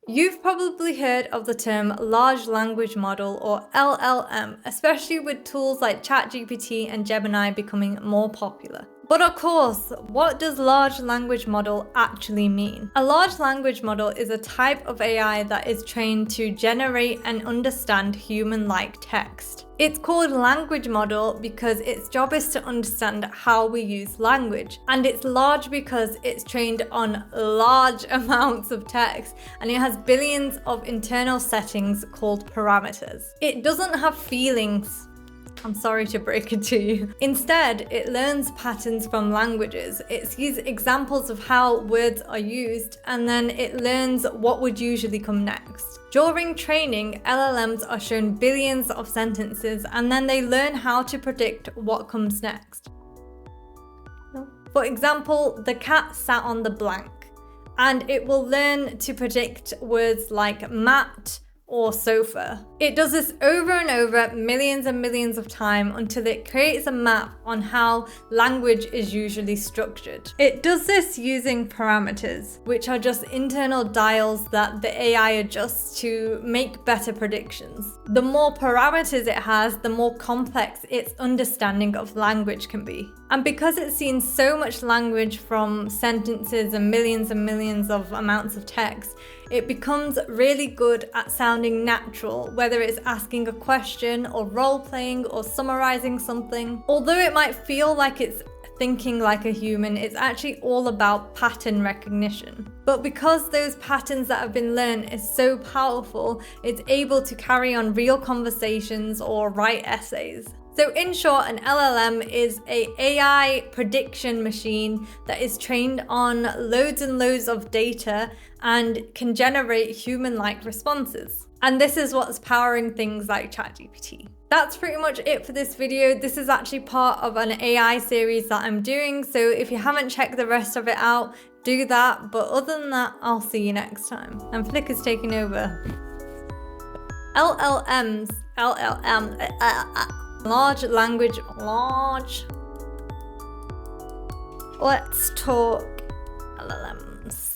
You've probably heard of the term large language model or LLM, especially with tools like ChatGPT and Gemini becoming more popular. But of course, what does large language model actually mean? A large language model is a type of AI that is trained to generate and understand human-like text. It's called language model because its job is to understand how we use language, and it's large because it's trained on large amounts of text and it has billions of internal settings called parameters. It doesn't have feelings. I'm sorry to break it to you. Instead, it learns patterns from languages. It sees examples of how words are used, and then it learns what would usually come next. During training, LLMs are shown billions of sentences, and then they learn how to predict what comes next. For example, the cat sat on the blank, and it will learn to predict words like mat or sofa. It does this over and over millions and millions of times until it creates a map on how language is usually structured. It does this using parameters, which are just internal dials that the AI adjusts to make better predictions. The more parameters it has, the more complex its understanding of language can be. And because it's seen so much language from sentences and millions of amounts of text, it becomes really good at sounding natural, whether it's asking a question or role-playing or summarizing something. Although it might feel like it's thinking like a human, it's actually all about pattern recognition. But because those patterns that have been learned is so powerful, it's able to carry on real conversations or write essays. So in short, an LLM is an AI prediction machine that is trained on loads and loads of data and can generate human-like responses. And this is what's powering things like ChatGPT. That's pretty much it for this video. This is actually part of an AI series that I'm doing, so if you haven't checked the rest of it out, do that. But other than that, I'll see you next time. And Flickr's taking over. Large. Let's talk LLMs.